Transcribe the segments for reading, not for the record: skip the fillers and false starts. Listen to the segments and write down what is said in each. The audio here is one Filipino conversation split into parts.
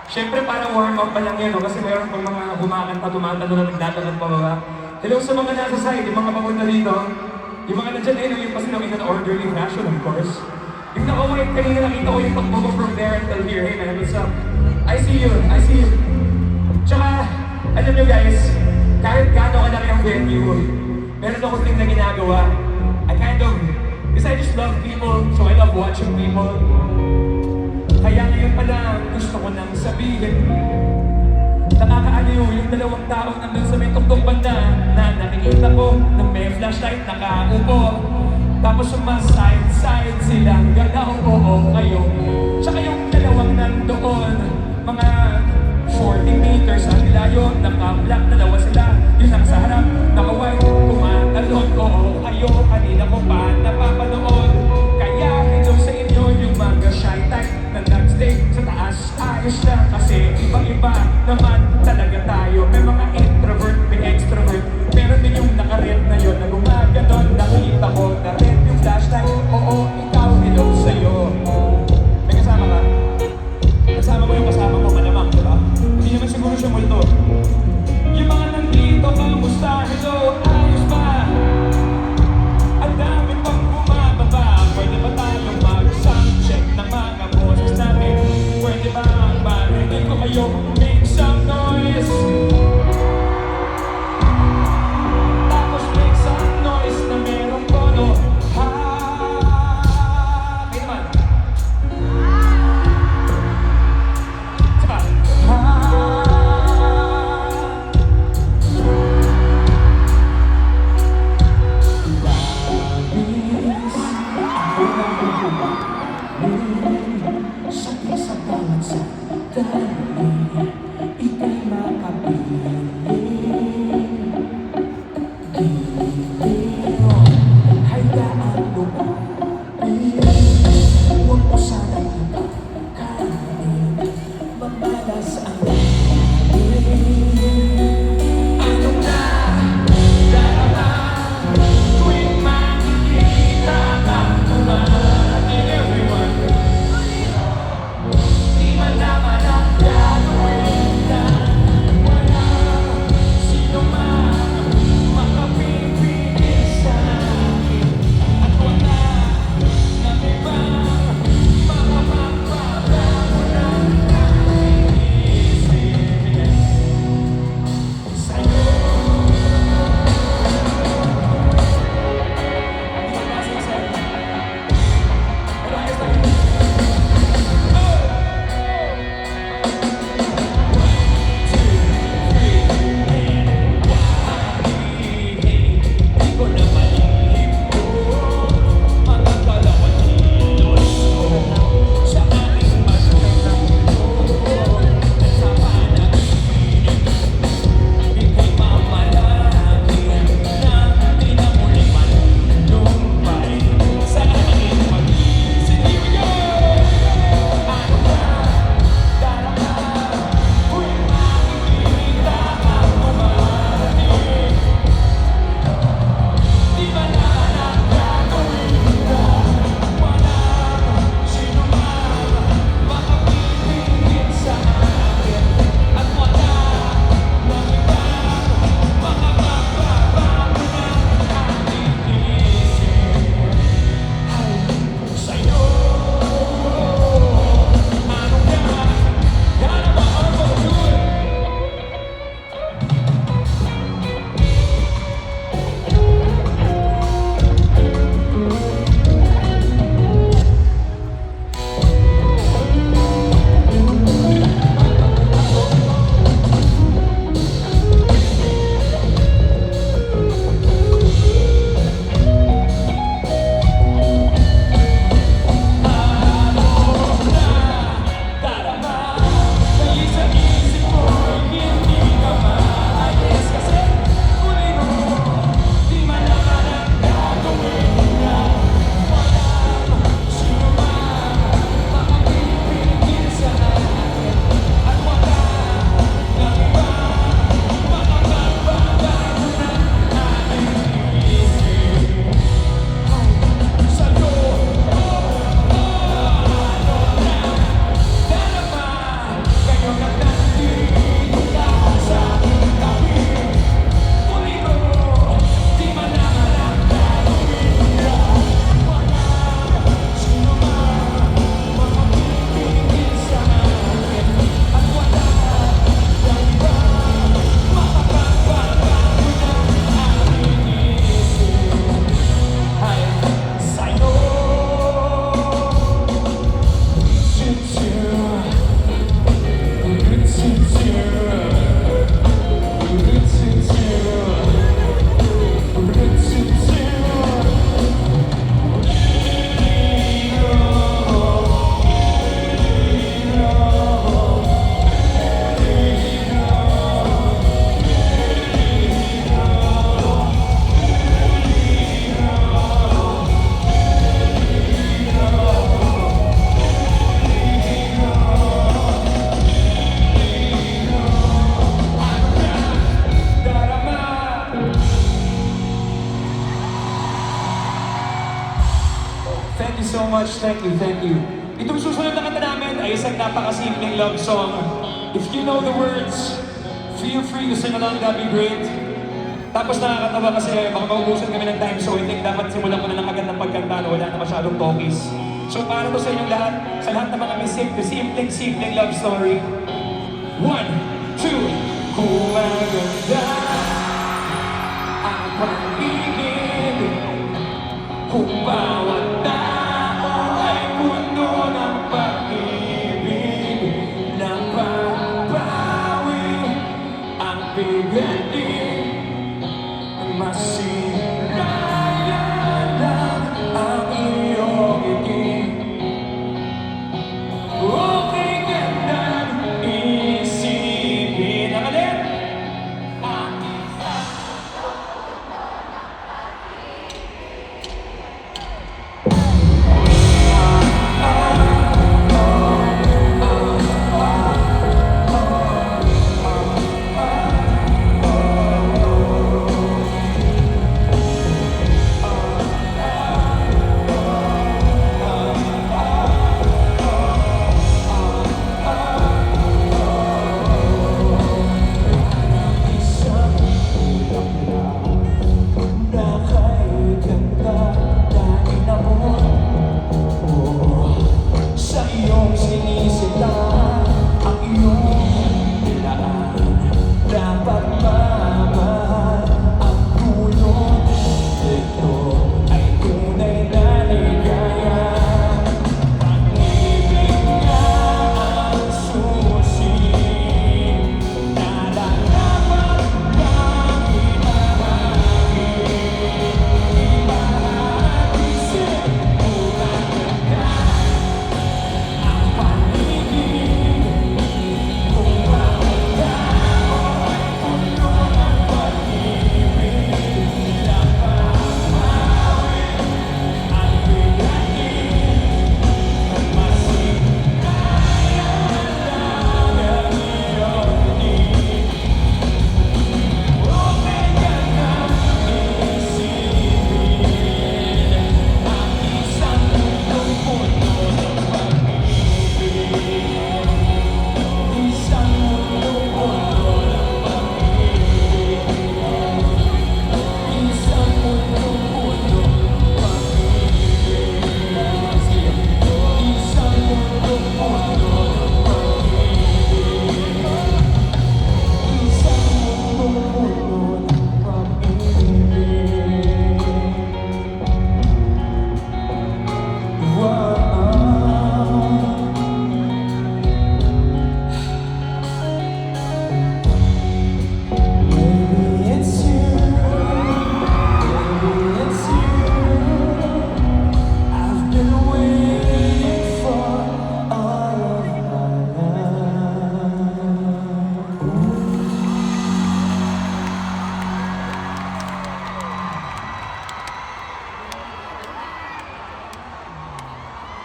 Siyempre parang warm up pa lang yan, no? Kasi mayroon pang mga kumakanta, tumatalo na nagdadalag pa ba? Hello sa mga nasa side, yung mga papunta dito. Yung mga nandyan eh, no? Yung kasi in an orderly fashion, of course. Yung naka-white kanina, nakita ko yung pag-move from there until here. Hey man, what's up? I see you, I see you. Tsaka, alam nyo guys, kahit gaano kalaki ang venue, meron akong thing na ginagawa. I kind of, because I just love people, so I love watching people. Kaya ngayon pa lang, gusto ko nang sabihin, nakakaaliw yung dalawang taong nandun sa may tuktok banda na nakikita ko na may flashlight nakaupo. Tapos yung mga side-side silang galaw, oo kayo. Tsaka yung dalawang nandoon, mga 40 meters ang layo, naka-black dalawa sila, yung nasa harap, naka-white, tumatalon, oo kayo, kanina ko pa napapanood. Kaya hello sa inyo yung mga shy type na nag-stay sa taas, ayos lang kasi iba-iba naman talaga tayo. May mga introvert, may extrovert, meron din yung naka-red na yun na gumaganon, nakita ko na red yung flashlight, oo ikaw, hello sa'yo. May kasama ka? Kasama mo yung kasama mo, malamang, diba? Hindi naman siguro siya multo. Yung mga nandito, kamusta? Hello, ayos ba? Ang dami pang bumababa. Pwede ba tayong mag-sound check ng mga boses natin? Pwede ba marinig ko kayo? Make some noise. Tapos make some noise na merong tono. Ha! Kayo naman. Saka. Ha! Sa bawat sandali, ika'y makapiling. Giliw, hayaan lumapit. Huwag mo sanang ipakain, mamalas ang langit. Ano na darama tuwing makikita ka naman? Everyone, di malaman ang much. Thank you, thank you. Itong susunod na kanta namin ay isang napakasimpleng love song. If you know the words, feel free to sing along, that'd be great. Tapos nakakatawa kasi baka maubusan kami ng time, so I think dapat simulan ko na lang agad ng pagkanta na wala na masyadong talkies. So para to sa inyong lahat, sa lahat ng mga simpleng love story. 1, 2, kung maganda ang pag-ibig, kung bawat tao ay puno ng pag-ibig, napapawi ang bigatin, masiraya lang ang iyong ngiti. Okay ka nang isipin ang alin? Ang isang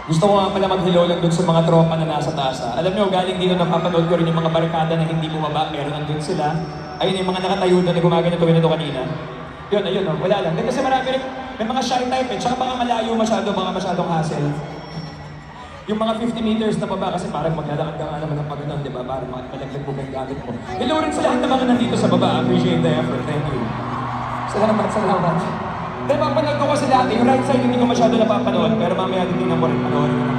gusto ko nga pala mag-hello lang dun sa mga tropa na nasa taas. Alam nyo, galing dito napapanood ko rin yung mga barkada na hindi bumaba, meron nandun sila. Ayun yung mga nakatayo doon na gumaganito kami na kanina. Yun, ayun, oh, wala lang. Kasi marami rin, may mga shy type eh, tsaka baka malayo masyado, mga masyadong hassle. Yung mga 50 meters na baba kasi parang maglalakad ka nga naman ng pagano'n, di ba? Parang malaglag mo yung gamit mo. Hello rin sa lahat ng mga nandito sa baba. Appreciate the effort. Thank you. Salamat, salamat. Dahil papanood ko kasi dati, yung right side hindi ko masyado napapanood, pero mamaya titignan ko rin, panoorin ko.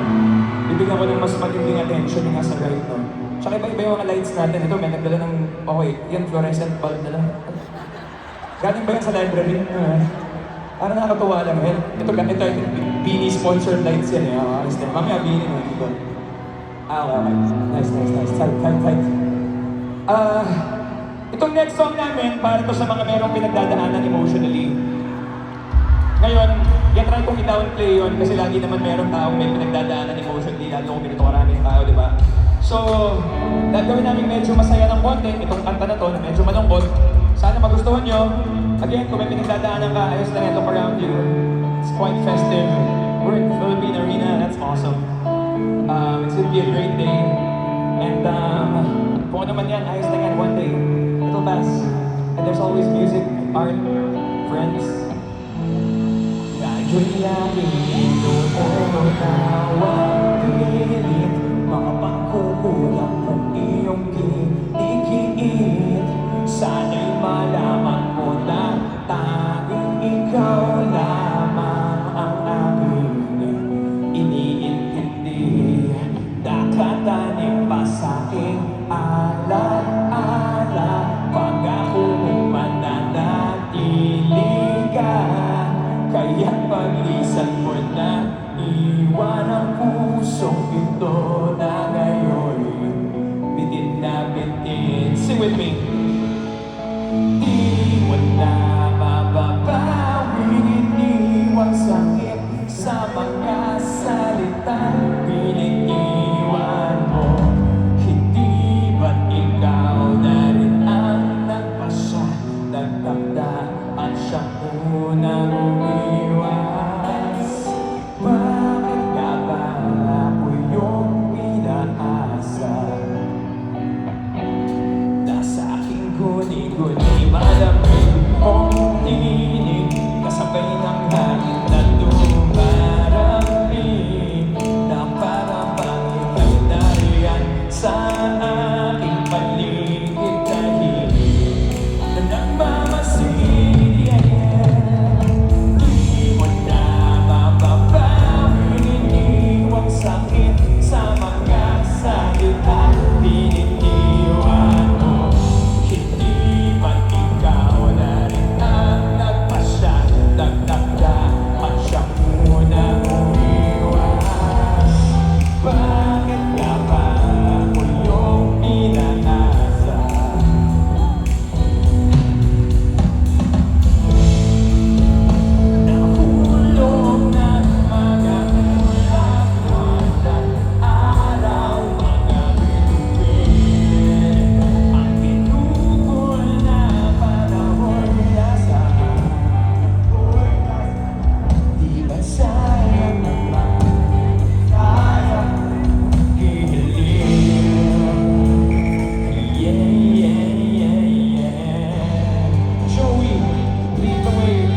Bibigyan ko ng mas matinding attention yung nasa right, no? Tsaka iba-iba yung mga lights natin. Ito, may nagdala ng, okay, yan, fluorescent bulb na lang. Galing ba yan sa library? Parang nakakatuwa lang, eh. Ito, Beanie sponsored lights yan, eh. Mamaya Beanie na dito. Okay. Nice. Tight. Itong next song namin, para to sa mga merong pinagdadaanan emotionally. Ngayon, try kong i-downplay yun kasi lagi naman merong taong may pinagdadaanan emotionally, lalo kung ganito karaming tao, di ba? So, gagawin namin medyo masaya ng konti, itong kanta na to na medyo malungkot. Sana magustuhan nyo. Again, kung may pinagdadaanan ka, ayos lang ito around you. It's quite festive. We're in Philippine Arena, that's awesome. It's gonna be a great day. And kung ano man yan, ayos lang yan one day. It'll pass. And there's always music, art, friends. Enjoy the inuunawang pilit mga pagkukulang kung iyong kinikiit. Sana'y malaman mo na tanging ikaw lamang ang aking iniintindi. Nakatanim pa sa aking alaala pag ako mananatili ka. Kaya't paglisan mo na iwan ang pusong ito na ngayon bitin na bitin. Sing with me. Di mo na mababawin, iniwang sakit sa mga salitang pinag-iwan mo. Hindi ba't ikaw na rin ang nagpasya, nagtakda at siyang unang umiwas? Bakit nga ba ako yung inaasa? Nasa aking guni-guni, malamig mong tinig, kasabay ng hangin na dumarating, na para bang ika'y nariyan sa aking paligid, tahimik na nagmamasid. Di mo na mababawin, iniwang sakit sa mga salita pinag-iwan mo. Hindi ba't ikaw na rin ang nagpasya, nagtakda at siyang unang umiwas? Bakit nga ba ako yung inaasa? Nahulog ng mga ulap-ulap, araw, mga bituin. Ang pinupul na panahon nasa di ba sayang naman, sayang hihiling. Yeah, yeah, yeah, yeah. Joey, lead the way.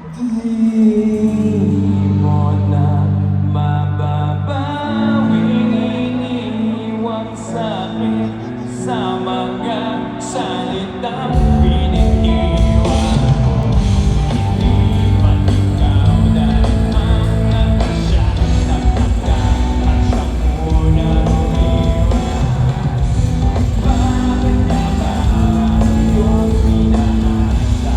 Di mo na mababawin, iniwang sakit sa mga salitang pinag-iwan mo. Hindi ba't ikaw na rin ang nagpasya, nagtakda at siyang unang umiwas? Bakit nga ba yung pinaasa?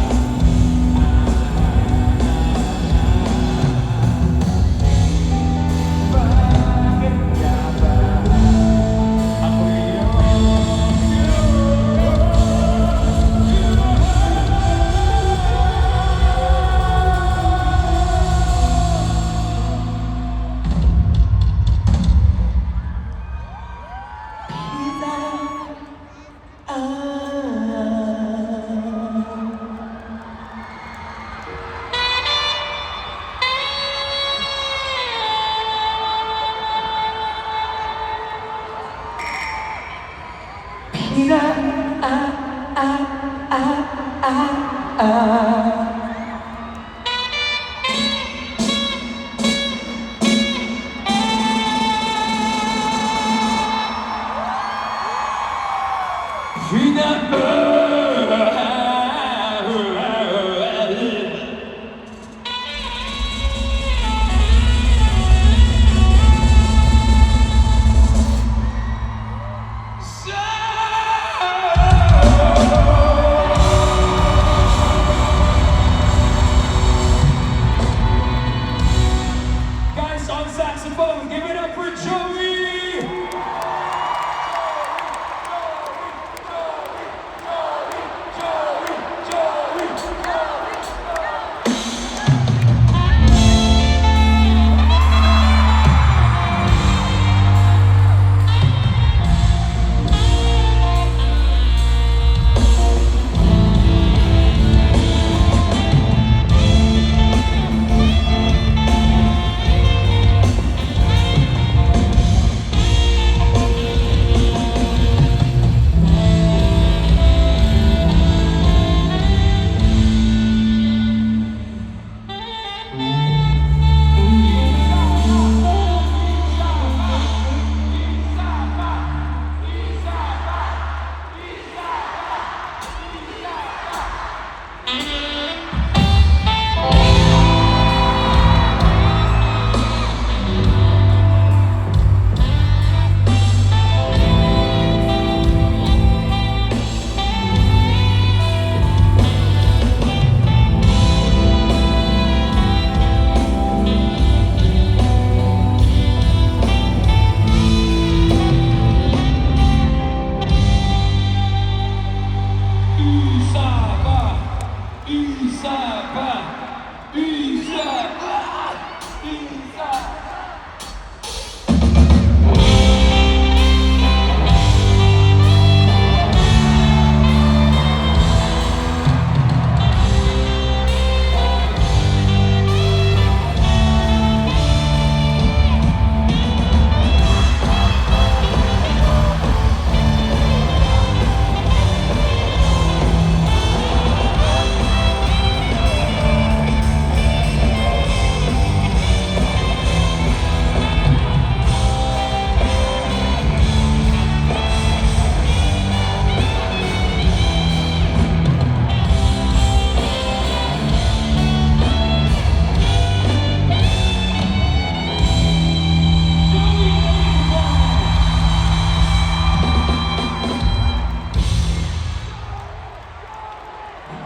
pa. Isa pa. Isa.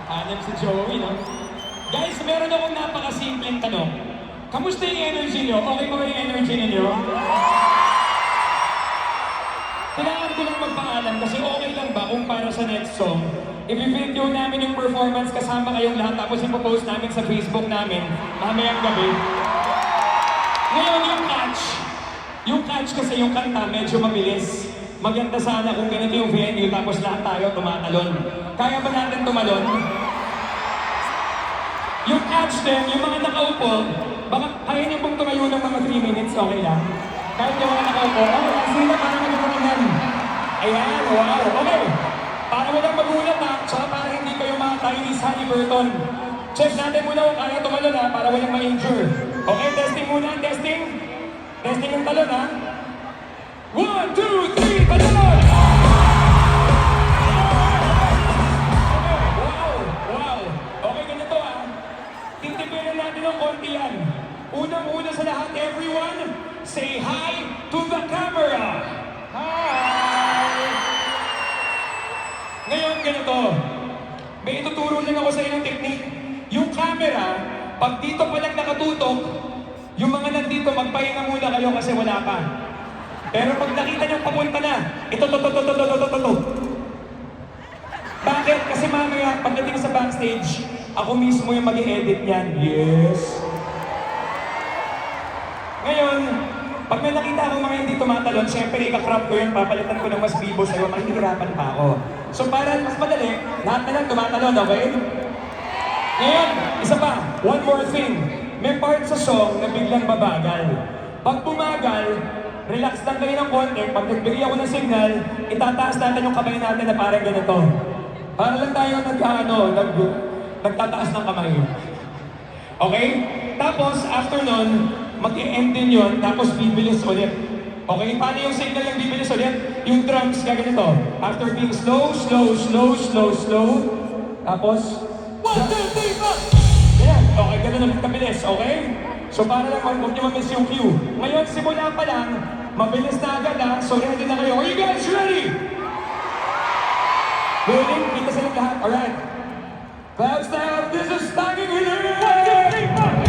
Hanap si Joey, no? Guys, meron akong napakasimpleng tanong. Kamusta yung energy nyo? Okay ba yung energy ninyo? Kailangan ko lang magpaalam kasi okay lang ba kung para sa next song, i-video namin yung performance kasama kayong lahat tapos ipopost namin sa Facebook namin mamayang gabi. Ngayon yung catch kasi yung kanta medyo mabilis. Maganda sana kung ganito yung venue tapos lahat tayo tumatalon. Kaya ba natin tumalon? Yung catch din, yung mga nakaupo, baka kaya niyo pong tumayo ng mga 3 minutes, okay lang? Kahit yung mga nakaupo, okay, sila para magkakaroon. Ayan, wow, okay. Para walang magulat ha, tsaka para hindi kayo mga Tyrese Halliburton. Check natin muna kung kaya tumalon ha, para walang ma-injure. Okay, testing muna, testing. Testing yung talon ha. 1, 2, 3, talon! Wow! Okay, ganito ah. Tintipirin natin ng konti yan. Unang-una sa lahat, everyone, say hi to the camera! Hi! Ngayon, ganito. May ituturo lang ako sa inyong technique. Yung camera, pag dito pa lang nakatutok, yung mga nandito, magpahinga muna kayo kasi wala pa. Pero pag nakita nyo papunta na, ito. Bakit? Kasi mamaya, pagdating sa backstage, ako mismo yung mag-i-edit niyan. Yes. Ngayon, pag may nakita akong mga hindi tumatalon, syempre ika-crop ko yun, papalitan ko ng mas bibo sa'yo, mahihirapan pa ako. So para mas madali, lahat na lang tumatalon, okay? Ngayon, isa pa, one more thing. May part sa song na biglang babagal. Pag bumagal, relax lang kayo ng konti. Pag nagbigay ako ng signal, itataas natin yung kamay natin na parang ganito. Para lang tayo nagtataas ng kamay. Okay? Tapos, after nun, mag-e-end din yun, tapos bibilis ulit. Okay? Paano yung signal yung bibilis ulit? Yung drums, kaya ganito. After being slow. Tapos, 1, 2, 3, 4! Yan. Okay, ganun ulit kabilis. Okay? So para lang huwag niyo ma-miss yung cue. Ngayon, simula pa lang, mabilis na agad ha. So ready na kayo. Are you guys ready? Ready? Kita sa lahat. Alright. Clouds down. This is Staging Hilary! 1, 2, 3, 4!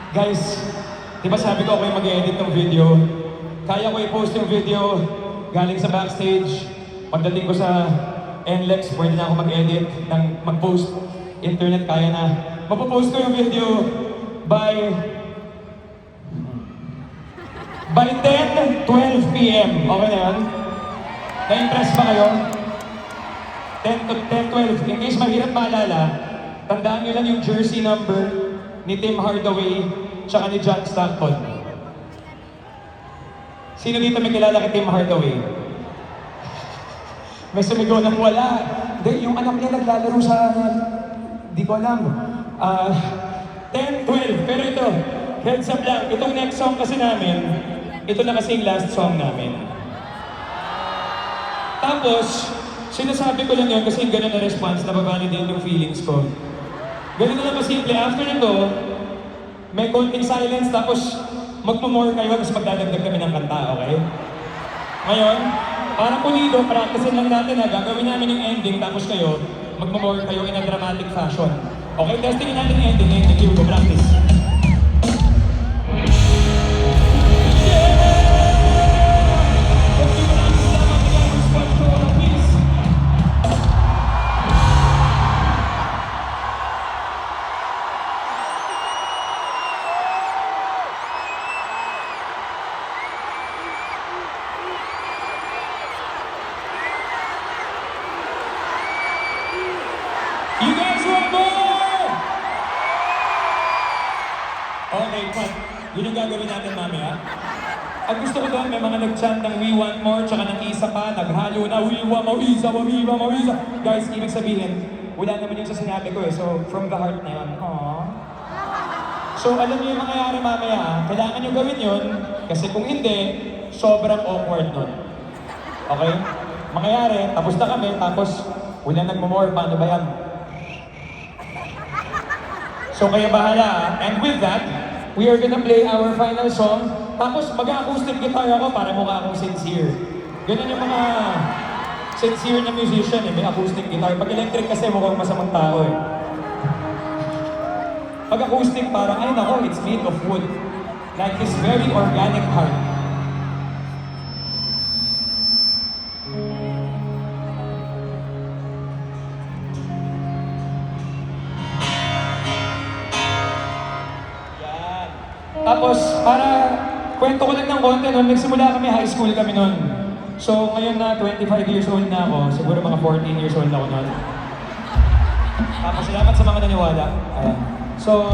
Guys, di ba sabi ko ako yung mag-edit ng video? Kaya ko i-post yung video galing sa backstage. Pagdating ko sa NLEX, pwede na ako mag-edit, mag-post. Internet, kaya na. Mapopost ko yung video by 10, 12 p.m. Okay na yun? Na-impress ba kayo? 10, 12. In case mahirap maalala, tandaan nyo lang yung jersey number ni Tim Hardaway tsaka ni John Stockton. Sino dito may kilala kay Tim Hardaway? May sumigaw ng wala. Hindi, yung anak niya naglalaro sa... Di ko alam. 10, 12. Pero ito, heads up lang. Itong next song kasi namin, ito na kasi yung last song namin. Tapos, sinasabi ko lang yun kasi yung gano'n na response, nababali din yung feelings ko. Ganun na lang kasimple. After nito, may konting silence, tapos magmamore kayo, tapos magdadagdag kami ng kanta, okay? Ngayon, parang pulido, practicein lang natin na gagawin namin yung ending, tapos kayo, magmamore kayo in a dramatic fashion. Okay, testingin natin yung ending. Here we go, practice. You guys want more? Okay, Pat. Yun yung gagawin natin mamaya. At gusto ko doon, may mga nag-chant ng we want more, tsaka ng isa pa, naghalo na we want more, isa, we want more, isa. Guys, ibig sabihin, wala naman yung sa sinabi ko eh. So, from the heart na yun. Aww. So, alam niyo yung mangyayari mamaya, kailangan niyo gawin yun, kasi kung hindi, sobrang awkward nun. Okay? Mangyayari, tapos na kami, tapos wala nagmamore, paano ba yan? So kayo bahala. And with that, we are gonna play our final song. Tapos mag-acoustic guitar ako para mukha akong sincere. Ganun yung mga sincere na musician eh, may acoustic guitar. Pag electric kasi mukhang masamang tao eh. Pag acoustic parang, ay nako, it's made of wood. Like this very organic heart. Tapos, para kwento ko lang ng konti noon, nagsimula kami, high school kami noon. So, ngayon na 25 years old na ako, siguro mga 14 years old ako noon. Tapos, salamat sa mga naniwala. Ayan. So,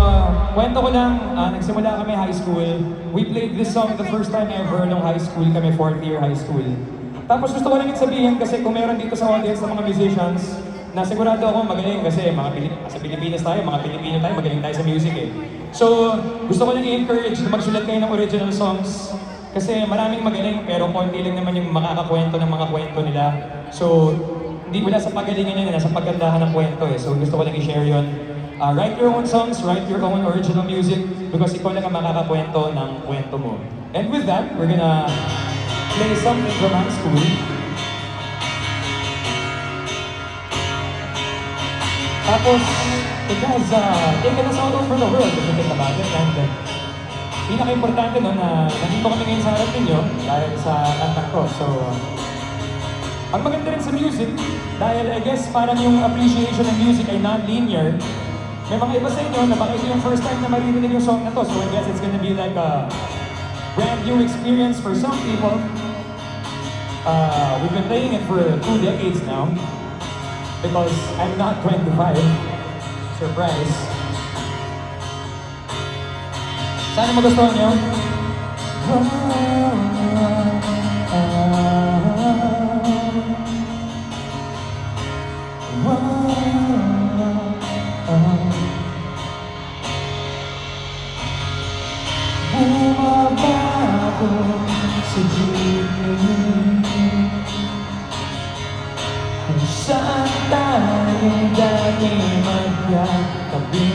kwento ko lang, nagsimula kami high school. We played this song the first time ever nung high school kami, 4th year high school. Tapos gusto ko lang yung sabihin kasi kung meron dito sa audience ng mga musicians, na sigurado ako magaling kasi sa Pilipinas tayo, mga Pilipino tayo, magaling tayo sa music eh. So, gusto ko lang i-encourage na magsulat kayo ng original songs kasi maraming magaling pero konti lang naman yung makakakwento ng mga kwento nila. So, hindi wala sa pagalingan yan, nasa paggandahan ng kwento eh. So, gusto ko lang i-share yun. Write your own songs, write your own original music because ikaw lang ang makakakwento ng kwento mo. And with that, we're gonna play something from high school. Tapos, it has taken us all over the world if you think about it. And pinaka-importante no, na nandito kami ngayon sa harap ninyo dahil sa kantang ko. So, ang maganda rin sa music, dahil I guess parang yung appreciation ng music ay non-linear, may mga iba sa inyo na baka ito yung first time na maririnig yung song na to. So I guess it's gonna be like a brand new experience for some people. We've been playing it for 2 decades now. Because I'm not 25. Surprise. Sana magustuhan nyo? Bumaba ako sa jeepney kung saan tayo dati magkatabi.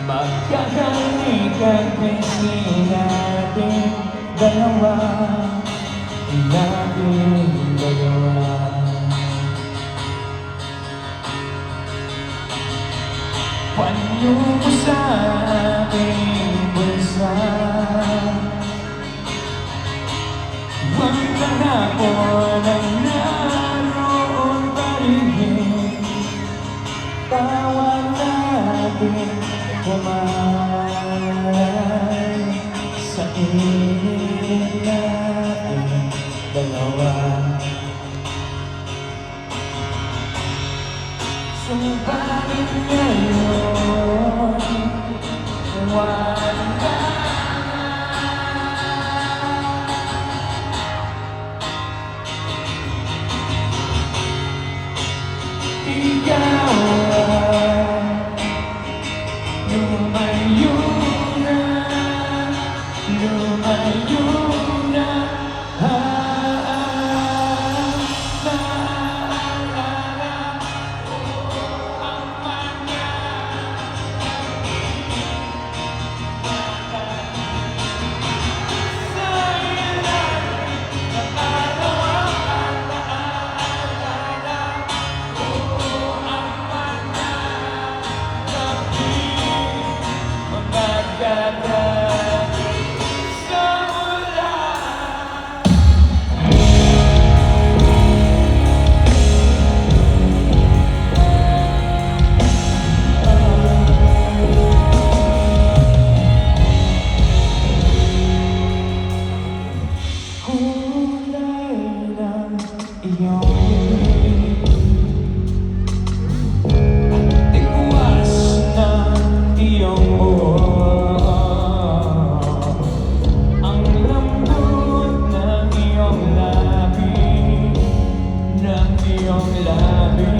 Magkakalikan kasi natin dalawa, natin dalawa. Panyo mo sa aking bansa. Huwag na hapon ang naroon pa rin, bawat natin kumain sa init natin dalawa. Subalit ngayon, wala na. Ikaw ay lumayo na, lumayo na. Naalala ko ang mga sa ilalim ng araw at naalala ko ang mga magagaling sa ulan. Kulay ng iyong bibig, tigwas ng iyong buhok, ang lambot ng iyong labi, ng iyong labi.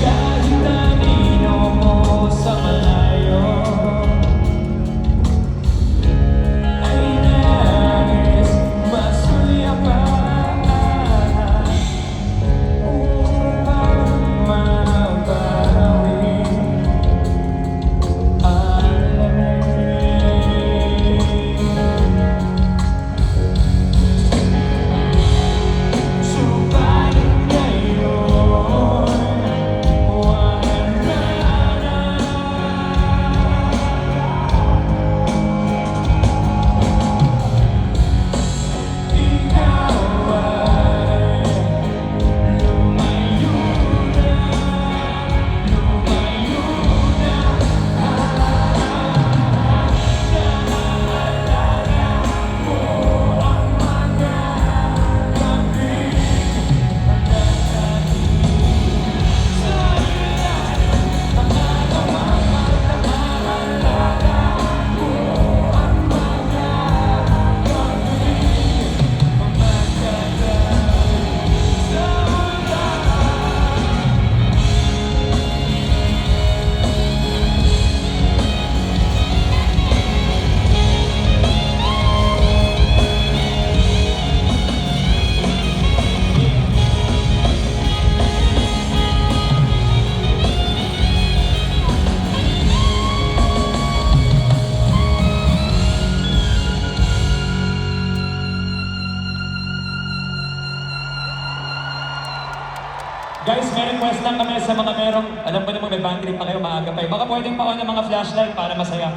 Kahit nanino mo sa malayo, ay nais masuyapan upang mabawi ang lamig. Subalit ngayon, wala na. Ikaw ay lumayo na, lumayo na. Naalala ko ang mga gabi na nagdating sa ilalim ng araw at naalala ko ang mga gabi magagaling sa Guys, may request lang kami sa mga merong, alam ko namang may band trip pa kayo, maaga pa. Baka pwedeng pa-on ng mga flashlight para masaya.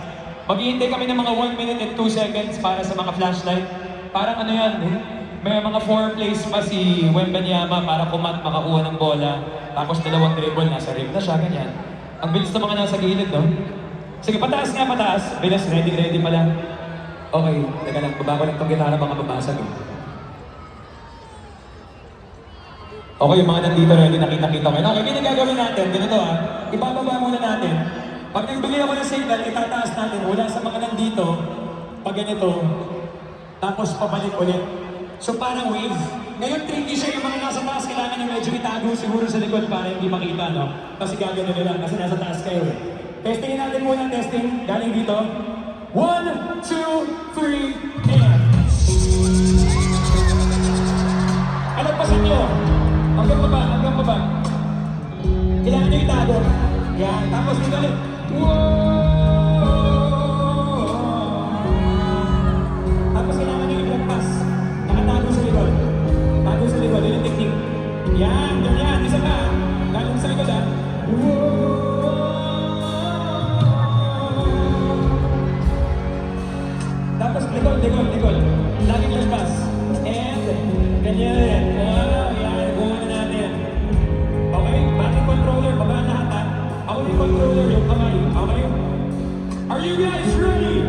Maghihintay kami ng mga 1 minute and 2 seconds para sa mga flashlight. Parang ano yan, may mga 4 plays pa si Wembanyama para makakuha ng bola. Tapos 2 dribble, nasa rim na siya, ganyan. Ang bilis ng mga nasa gilid, no? Sige, pataas nga, pataas. Bilis, ready pa lang. Okay, teka lang, baba ko lang itong gitara, baka babasag eh. Okay, yung mga nandito ready, nakita-kita ko. Okay, yung gagawin natin, ganito ibababa muna natin. Pag nagbigay ako ng signal, itataas natin mula sa mga nandito, pag ganito, tapos pabalik ulit. So parang wave. Ngayon tricky siya, yung mga nasa taas, kailangan nyo medyo itago siguro sa likod para hindi makita, no? Kasi gagawin nila, kasi nasa taas kayo eh. Testingin natin muna, testing, galing dito. 1, 2, 3, and... Alagpasan nyo. Hanggang baba, hanggang baba. Kailangan nyo itago. Yan, tapos dito ulit. Tapos kailangan nyo ilagpas. Nakatago sa likod. Tago sa likod, yun yung technique. Yan, ganyan, isa pa. Galing you guys ready?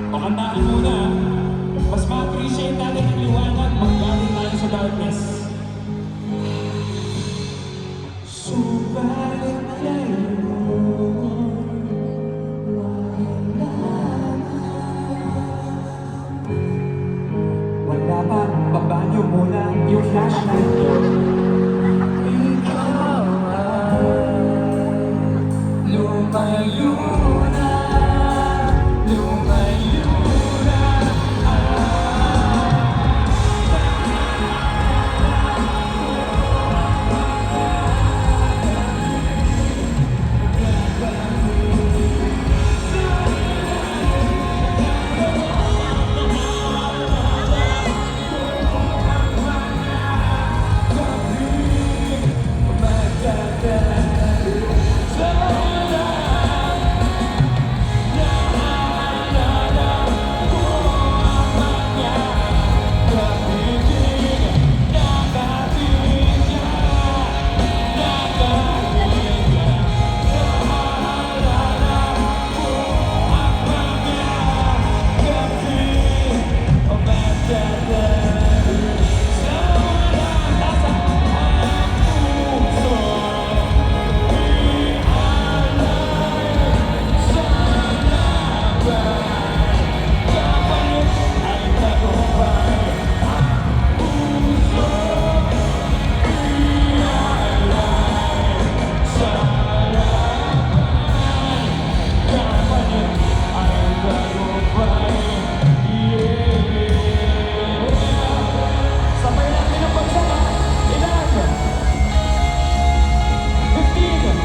O kantaan muna. Mas ma-appreciate natin ang liwanag paggaling tayo sa darkness. Subalit wala pa, baba niyo muna yung flashlight niyo. Ikaw ay lumayo na, lumayo na. Sabay natin ang pagsama. Ilan? 15.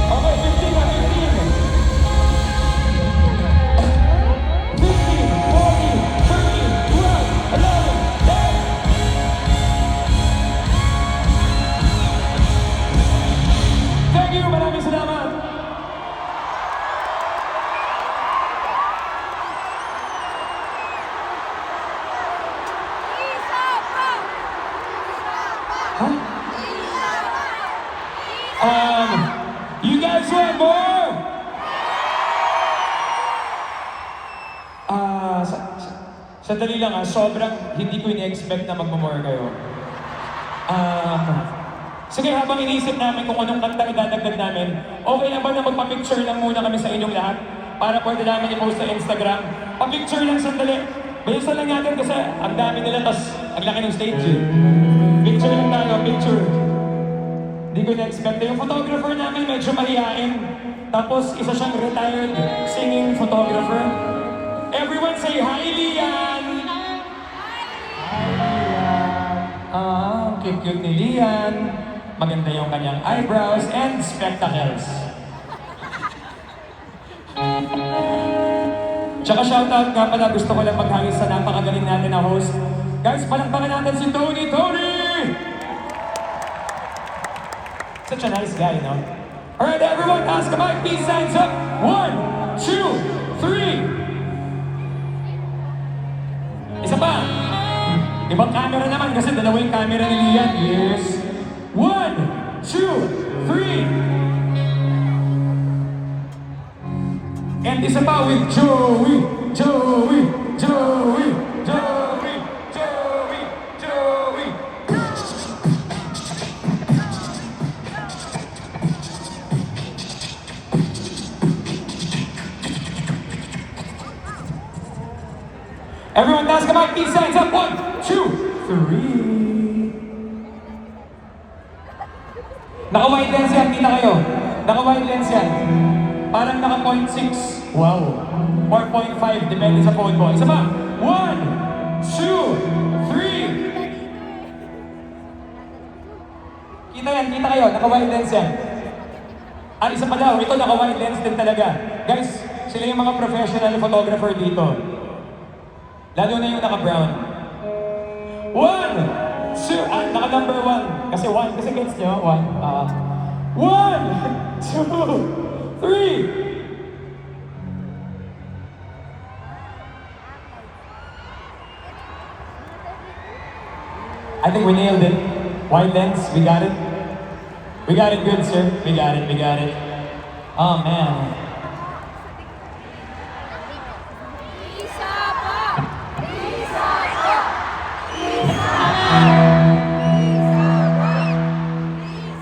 Okay, 15 na, 15. 15, 14, 13, 12, 11, 10. Thank you, maraming salamat. Huh? You guys want more? Sandali lang sobrang hindi ko ini-expect na magmamore kayo. Sige, habang iniisip namin kung anong kanta idadagdag namin, okay na ba na magpa-picture lang muna kami sa inyong lahat? Para pwede namin i-post sa Instagram. Pa-picture lang sandali. Bilisan lang natin kasi ang dami nila, tas ang laki ng stage eh. Picture lang tayo, picture. Hindi ko na-expect. Yung photographer namin medyo mahihain. Tapos isa siyang retired singing photographer. Everyone say hi, Lian! Cute ni Lian. Maganda yung kanyang eyebrows and spectacles. Tsaka shoutout nga pala, gusto ko lang maghangis sa napakagaling natin na host. Guys, palakpakan natin si Tony! Such a nice guy, no? Alright, everyone, ask my peace signs up. 1, 2, 3. Isa pa. Ibang camera naman kasi dalawa yung camera ni Lian. Yes. 1, 2, 3. And isa pa with Joey. Everyone, taas kamay, peace signs up. 1, 2, 3. Naka-wide lens yan, kita kayo. Naka-wide lens yan. Parang naka 0.6. Wow. Or 0.5, depende sa phone mo. Isa pa. 1, 2, 3. Kita yan, kita kayo. Naka-wide lens yan. Isa pa daw, ito naka-wide lens din talaga. Guys, sila yung mga professional photographer dito. Lalo na yung naka-brown. 1, 2, naka-number 1. Kasi 1, kasi gets nyo? 1, 2, 3. I think we nailed it. Wide lens, we got it. We got it good, sir. We got it. Oh, man.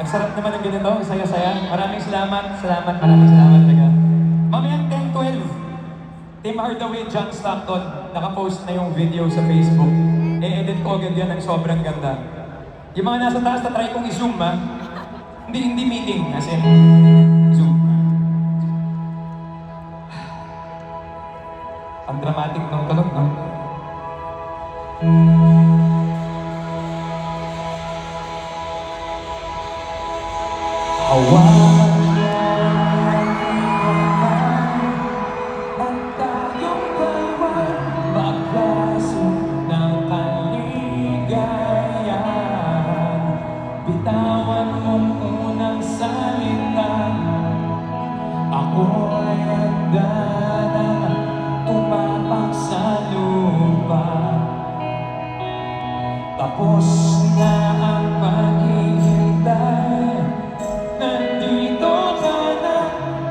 Ang sarap naman ng ganito, saya-saya. Maraming salamat, maraming salamat talaga. Mamayang 10-12, Team Hardaway, John Stockton, nakapost na yung video sa Facebook. E-edit ko agad yan ng sobrang ganda. Yung mga nasa taas, na-try kong i-zoom ha. Hindi meeting, as in, zoom. Ang dramatic ng tunog, no? At tayong dalawa'y magkaso ng kaligayahan. Bitawan mong unang salita, ako ay handa na tumapak sa lupa. Tapos na ang paghihintay, nandito ka na,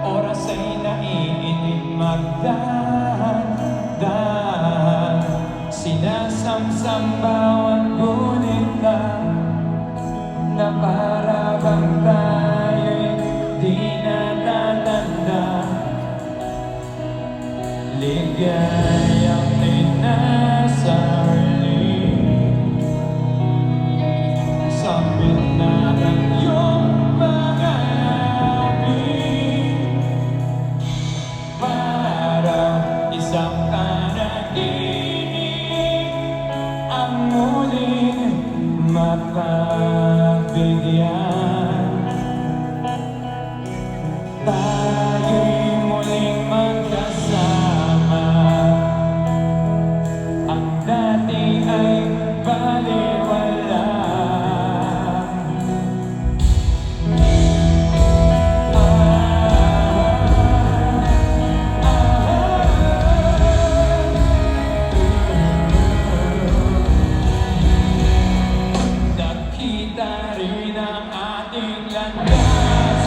oras ay naiinit magdahan-dahan. Sinasamsam bawat gunita na para bang tayo'y di natatanda. Ligayang nasa huli, sabit na ng iyong mga labi. Parang isang panaginip ang muling mapagbigyan. Tayo'y muling magkasama, ang dati ay baliwala. Nakita rin ang ating landas,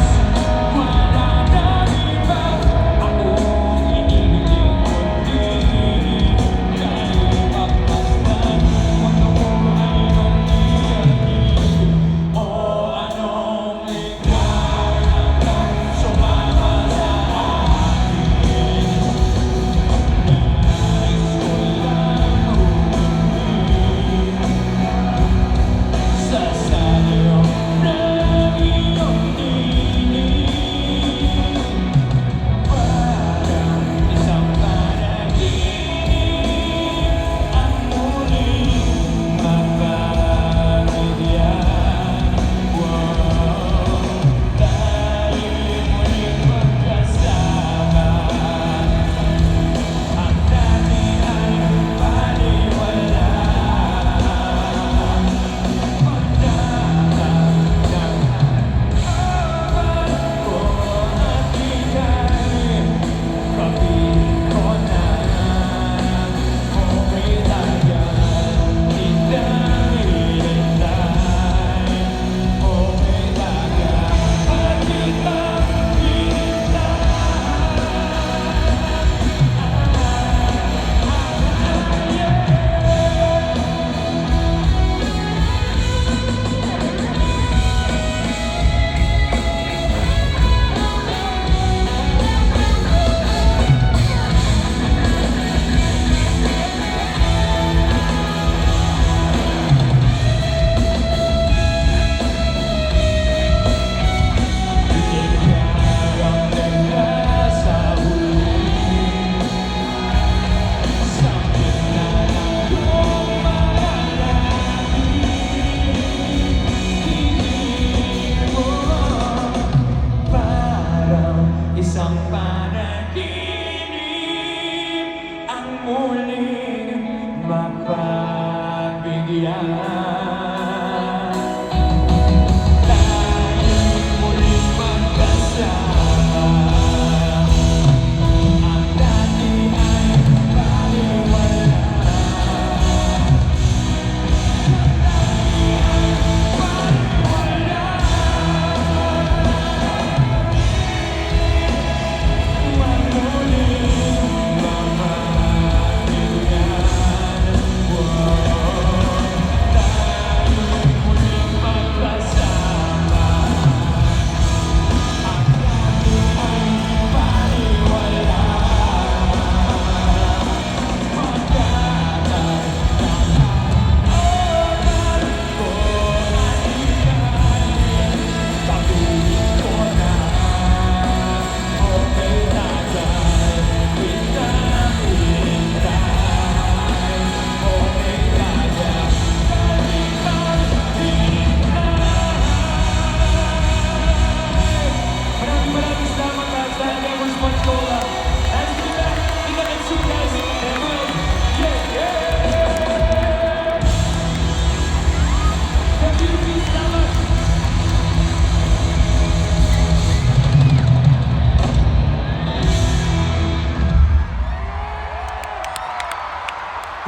wala na iba akong inihiling kundi tayo'y magmasdan. Mundo ay mag-iagig, o anong ligaya kang sumama sa akin. Nais ko lang humingin sa sayo ng iyong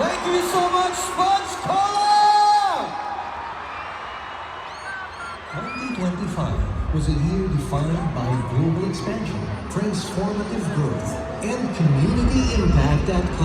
Thank you so much, Sponge Cola! 2025 was a year defined by global expansion, transformative growth, and community impact at Cloud.